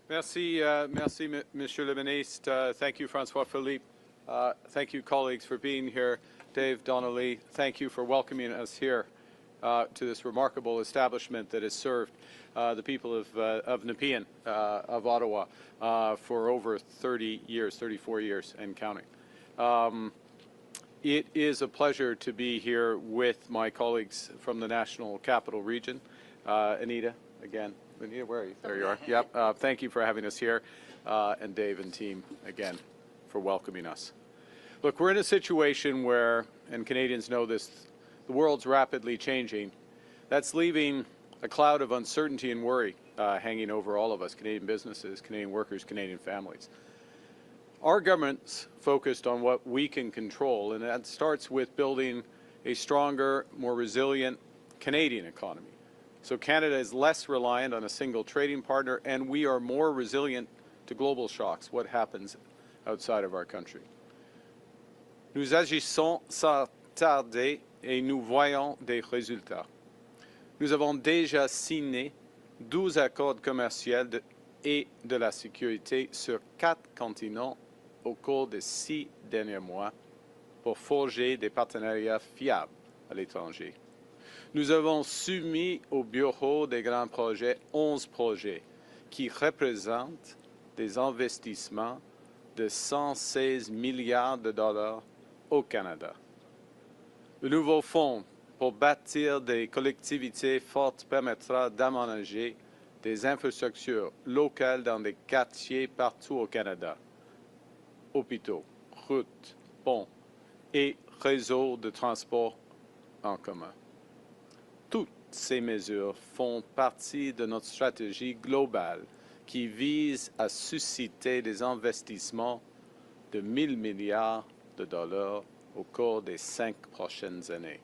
Merci, Monsieur le Ministre. Thank you, Francois Philippe. Thank you, colleagues, for being here. Dave Donnelly, thank you for welcoming us here to this remarkable establishment that has served the people of Nepean, of Ottawa, for over 30 years, 34 years and counting. It is a pleasure to be here with my colleagues from the National Capital Region. Anita, again. Anita, where are you? There you are. Yep. Thank you for having us here, and Dave and team, again, for welcoming us. Look, we're in a situation where, and Canadians know this, the world's rapidly changing. That's leaving a cloud of uncertainty and worry hanging over all of us, Canadian businesses, Canadian workers, Canadian families. Our government's focused on what we can control, and that starts with building a stronger, more resilient Canadian economy. So Canada is less reliant on a single trading partner, and we are more resilient to global shocks, what happens outside of our country. Nous agissons sans tarder et nous voyons des résultats. Nous avons déjà signé 12 accords commerciaux et de la sécurité sur 4 continents au cours des 6 derniers mois pour forger des partenariats fiables à l'étranger. Nous avons soumis au Bureau des grands projets 11 projets qui représentent des investissements de 116 milliards de dollars au Canada. Le nouveau fonds pour bâtir des collectivités fortes permettra d'aménager des infrastructures locales dans des quartiers partout au Canada. Hôpitaux, routes, ponts et réseaux de transport en commun. Toutes ces mesures font partie de notre stratégie globale qui vise à susciter des investissements de 1 000 milliards de dollars au cours des 5 prochaines années.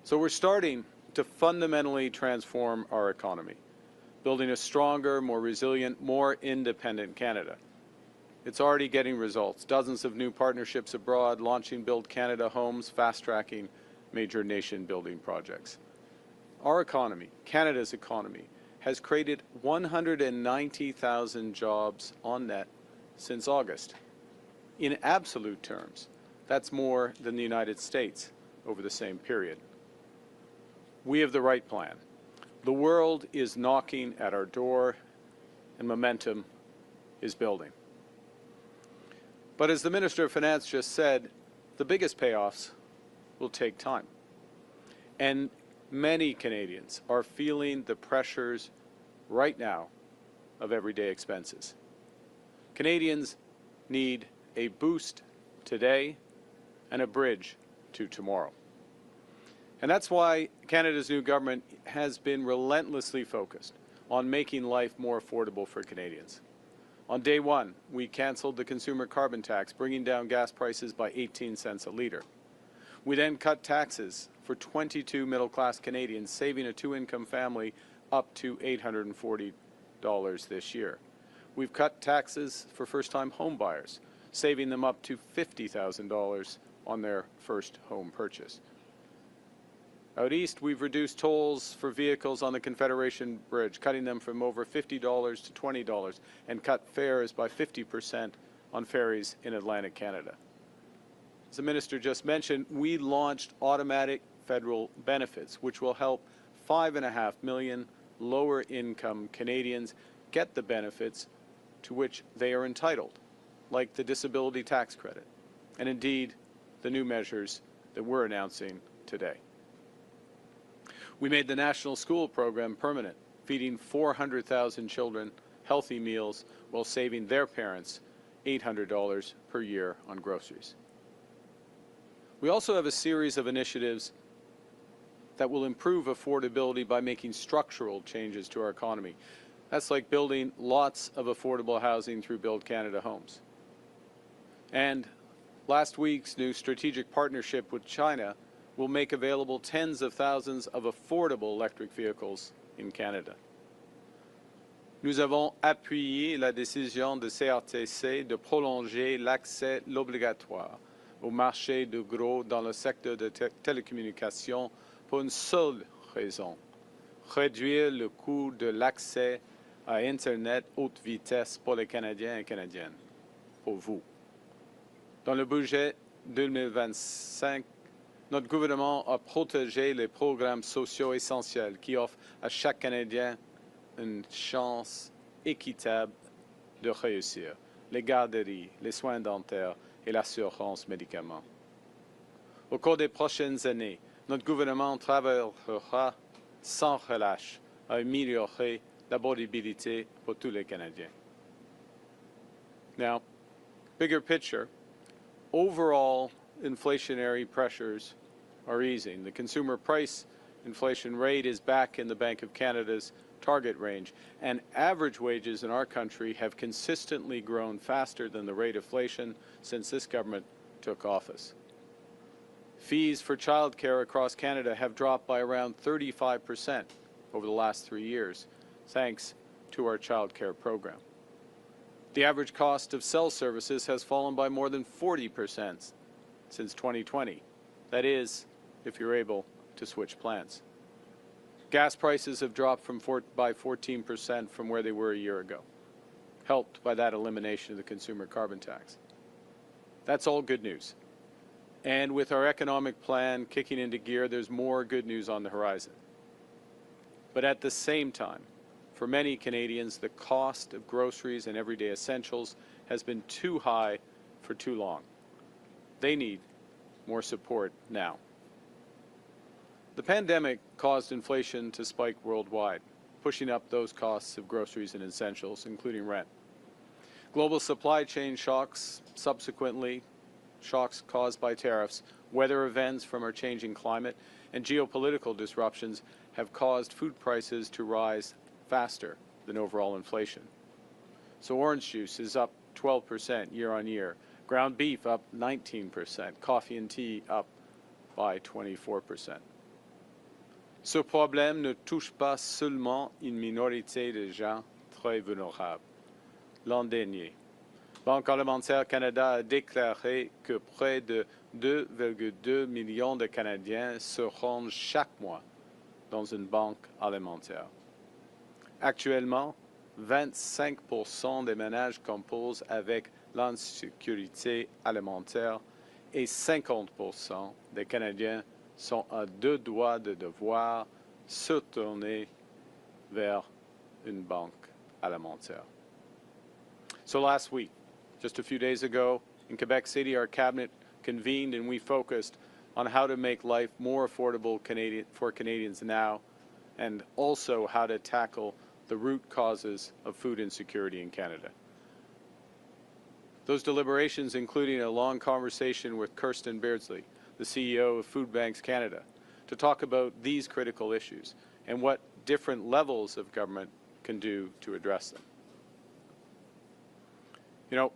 So we're starting to fundamentally transform our economy, building a stronger, more resilient, more independent Canada. It's already getting results. Dozens of new partnerships abroad, launching Build Canada homes, fast-tracking major nation-building projects. Our economy, Canada's economy, has created 190,000 jobs on net since August. In absolute terms, that's more than the United States over the same period. We have the right plan. The world is knocking at our door, and momentum is building. But as the Minister of Finance just said, the biggest payoffs will take time. And many Canadians are feeling the pressures right now of everyday expenses. Canadians need a boost today and a bridge to tomorrow. And that's why Canada's new government has been relentlessly focused on making life more affordable for Canadians. On day one, we canceled the consumer carbon tax, bringing down gas prices by 18 cents a litre. We then cut taxes for 22 middle-class Canadians, saving a two-income family up to $840 this year. We've cut taxes for first-time home buyers, saving them up to $50,000 on their first home purchase. Out east, we've reduced tolls for vehicles on the Confederation Bridge, cutting them from over $50 to $20, and cut fares by 50% on ferries in Atlantic Canada. As the Minister just mentioned, we launched automatic federal benefits, which will help 5.5 million lower-income Canadians get the benefits to which they are entitled, like the disability tax credit, and indeed the new measures that we're announcing today. We made the National School Program permanent, feeding 400,000 children healthy meals while saving their parents $800 per year on groceries. We also have a series of initiatives that will improve affordability by making structural changes to our economy. That's like building lots of affordable housing through Build Canada homes. And last week's new strategic partnership with China will make available tens of thousands of affordable electric vehicles in Canada. Nous avons appuyé la décision de CRTC de prolonger l'accès obligatoire au marché de gros dans le secteur de télécommunications pour une seule raison: réduire le coût de l'accès à Internet haute vitesse pour les Canadiens et Canadiennes, pour vous. Dans le budget 2025, notre gouvernement a protégé les programmes sociaux essentiels qui offrent à chaque Canadien une chance équitable de réussir, les garderies, les soins dentaires et l'assurance médicaments. Au cours des prochaines années, notre gouvernement travaillera sans relâche à améliorer l'abordabilité pour tous les Canadiens. Now, bigger picture, overall inflationary pressures are easing. The consumer price inflation rate is back in the Bank of Canada's target range, and average wages in our country have consistently grown faster than the rate of inflation since this government took office. Fees for childcare across Canada have dropped by around 35% over the last 3 years, thanks to our childcare program. The average cost of cell services has fallen by more than 40% since 2020. That is, if you're able to switch plans. Gas prices have dropped by 14% from where they were a year ago, helped by that elimination of the consumer carbon tax. That's all good news. And with our economic plan kicking into gear, there's more good news on the horizon. But at the same time, for many Canadians, the cost of groceries and everyday essentials has been too high for too long. They need more support now. The pandemic caused inflation to spike worldwide, pushing up those costs of groceries and essentials, including rent. Global supply chain shocks, subsequently shocks caused by tariffs, weather events from our changing climate, and geopolitical disruptions have caused food prices to rise faster than overall inflation. So orange juice is up 12% year on year, ground beef up 19%, coffee and tea up by 24%. Ce problème ne touche pas seulement une minorité de gens très vulnérables. L'an dernier, Banque alimentaire Canada a déclaré que près de 2,2 millions de Canadiens se rendent chaque mois dans une banque alimentaire. Actuellement, 25% des ménages composent avec l'insécurité alimentaire et 50% des Canadiens sont à deux doigts de devoir se tourner vers une banque alimentaire. So last week, just a few days ago, in Quebec City, our cabinet convened and we focused on how to make life more affordable for Canadians now, and also how to tackle the root causes of food insecurity in Canada. Those deliberations including a long conversation with Kirsten Beardsley, the CEO of Food Banks Canada, to talk about these critical issues and what different levels of government can do to address them. You know,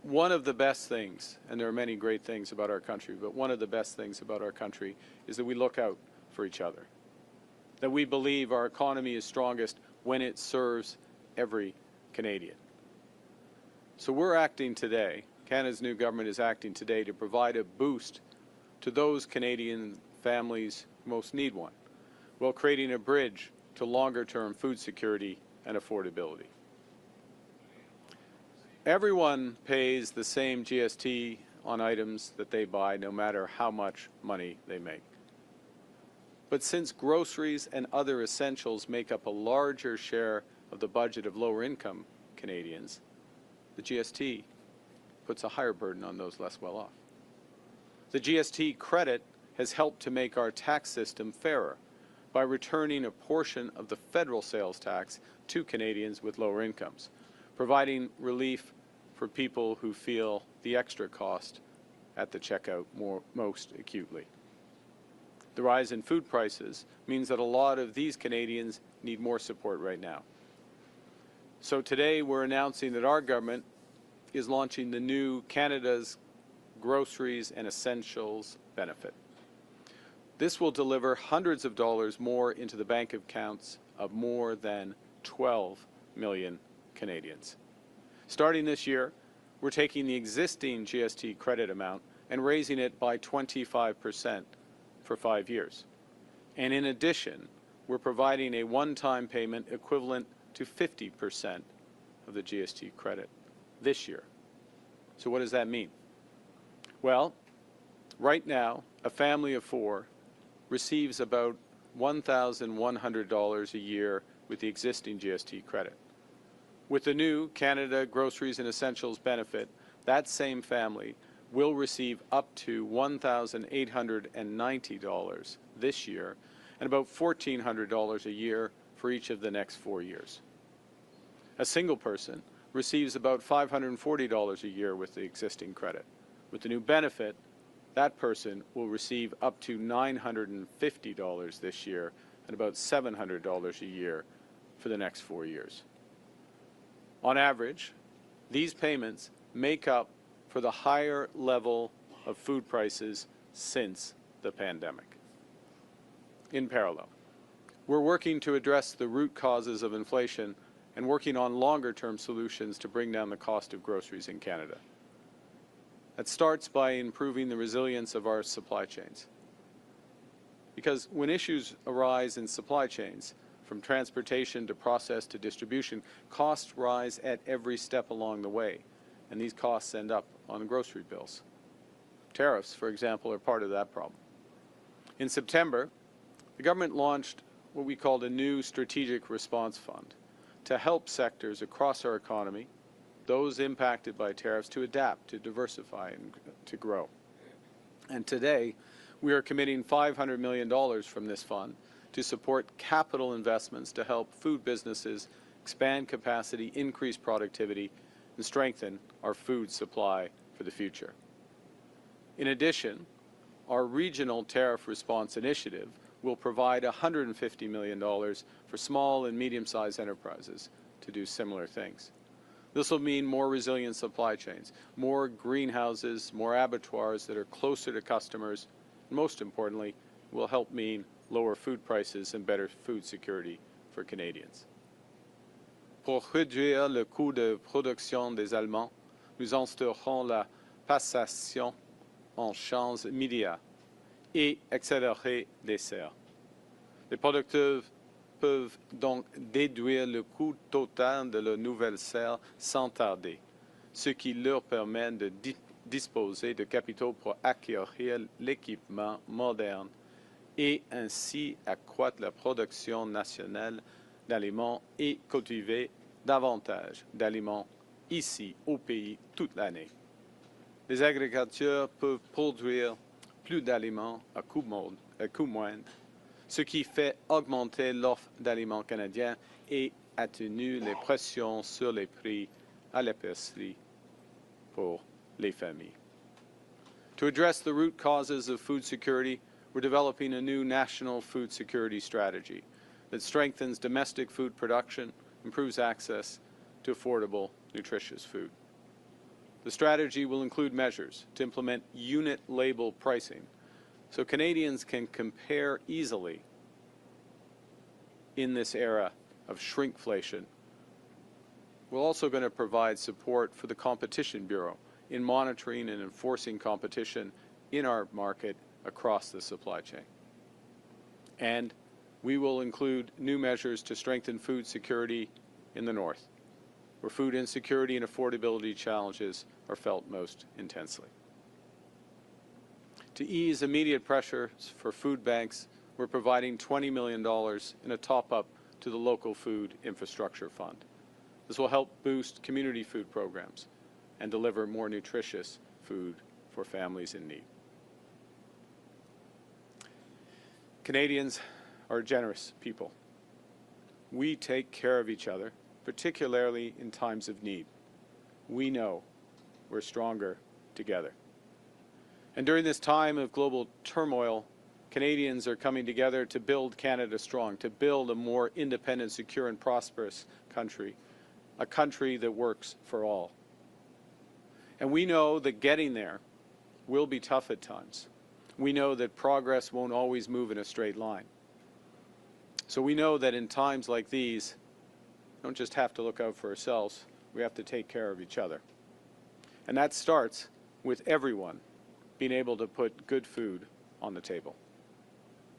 one of the best things, and there are many great things about our country, but one of the best things about our country is that we look out for each other, that we believe our economy is strongest when it serves every Canadian. So we're acting today, Canada's new government is acting today to provide a boost to those Canadian families who most need one, while creating a bridge to longer-term food security and affordability. Everyone pays the same GST on items that they buy, no matter how much money they make. But since groceries and other essentials make up a larger share of the budget of lower-income Canadians, the GST puts a higher burden on those less well off. The GST credit has helped to make our tax system fairer by returning a portion of the federal sales tax to Canadians with lower incomes, providing relief for people who feel the extra cost at the checkout most acutely. The rise in food prices means that a lot of these Canadians need more support right now. So today we're announcing that our government is launching the new Canada's Groceries and Essentials benefit. This will deliver hundreds of dollars more into the bank accounts of more than 12 million Canadians. Starting this year, we're taking the existing GST credit amount and raising it by 25% for 5 years. And in addition, we're providing a one-time payment equivalent to 50% of the GST credit this year. So what does that mean? Well, right now, a family of four receives about $1,100 a year with the existing GST credit. With the new Canada Groceries and Essentials benefit, that same family will receive up to $1,890 this year and about $1,400 a year for each of the next 4 years. A single person receives about $540 a year with the existing credit. With the new benefit, that person will receive up to $950 this year and about $700 a year for the next 4 years. On average, these payments make up for the higher level of food prices since the pandemic. In parallel, we're working to address the root causes of inflation and working on longer-term solutions to bring down the cost of groceries in Canada. That starts by improving the resilience of our supply chains. Because when issues arise in supply chains, from transportation to process to distribution, costs rise at every step along the way, and these costs end up on grocery bills. Tariffs, for example, are part of that problem. In September, the government launched what we called a new strategic response fund to help sectors across our economy, those impacted by tariffs, to adapt, to diversify, and to grow. And today, we are committing $500 million from this fund to support capital investments to help food businesses expand capacity, increase productivity, and strengthen our food supply for the future. In addition, our regional tariff response initiative will provide $150 million for small and medium-sized enterprises to do similar things. This will mean more resilient supply chains, more greenhouses, more abattoirs that are closer to customers, and most importantly, will help mean lower food prices and better food security for Canadians. Pour réduire le coût de production des aliments, nous instaurons la passation en champs immédiats et accélérer les serres. Les producteurs peuvent donc déduire le coût total de la nouvelle serre sans tarder, ce qui leur permet de disposer de capitaux pour acquérir l'équipement moderne et ainsi accroître la production nationale d'aliments et cultiver davantage d'aliments ici au pays toute l'année. Les agriculteurs peuvent produire plus d'aliments à coût moindre, ce qui fait augmenter l'offre d'aliments canadiens et atténue les pressions sur les prix à l'épicerie pour les familles. To address the root causes of food security, we're developing a new national food security strategy that strengthens domestic food production, improves access to affordable, nutritious food. The strategy will include measures to implement unit label pricing so Canadians can compare easily in this era of shrinkflation. We're also going to provide support for the Competition Bureau in monitoring and enforcing competition in our market across the supply chain. And we will include new measures to strengthen food security in the North, where food insecurity and affordability challenges are felt most intensely. To ease immediate pressures for food banks, we're providing $20 million in a top-up to the local food infrastructure fund. This will help boost community food programs and deliver more nutritious food for families in need. Canadians are generous people. We take care of each other, particularly in times of need. We know we're stronger together. And during this time of global turmoil, Canadians are coming together to build Canada strong, to build a more independent, secure, and prosperous country, a country that works for all. And we know that getting there will be tough at times. We know that progress won't always move in a straight line. So we know that in times like these, we don't just have to look out for ourselves, we have to take care of each other. And that starts with everyone being able to put good food on the table.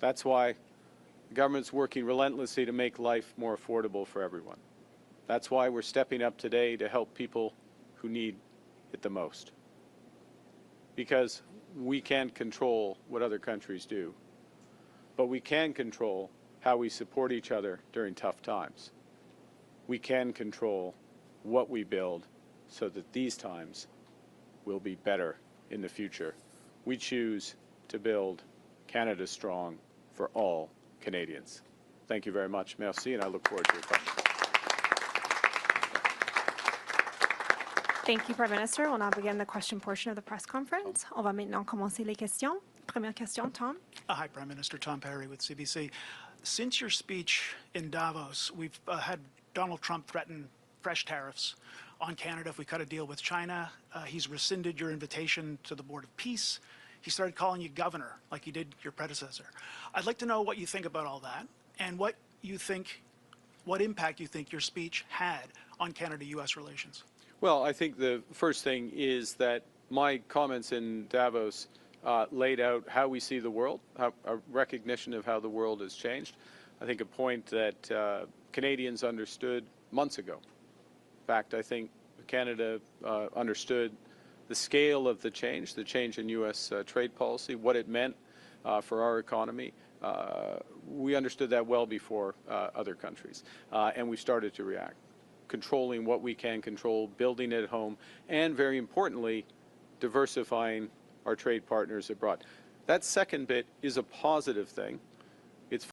That's why the government's working relentlessly to make life more affordable for everyone. That's why we're stepping up today to help people who need it the most. Because we can't control what other countries do, but we can control how we support each other during tough times. We can control what we build so that these times will be better in the future. We choose to build Canada strong for all Canadians. Thank you very much. Merci, and I look forward to your questions. Thank you, Prime Minister. We'll now begin the question portion of the press conference. On va maintenant commencer les questions. Première question, Tom. Hi, Prime Minister. Tom Perry with CBC. Since your speech in Davos, we've had Donald Trump threaten fresh tariffs on Canada if we cut a deal with China. He's rescinded your invitation to the Board of Peace. He started calling you governor, like he did your predecessor. I'd like to know what you think about all that and what impact you think your speech had on Canada-U.S. relations. Well, I think the first thing is that my comments in Davos laid out how we see the world, a recognition of how the world has changed. I think a point that Canadians understood months ago. In fact, I think Canada understood the scale of the change in U.S. trade policy, what it meant for our economy. We understood that well before other countries, and we started to react, controlling what we can control, building it at home, and very importantly, diversifying our trade partners abroad. That second bit is a positive thing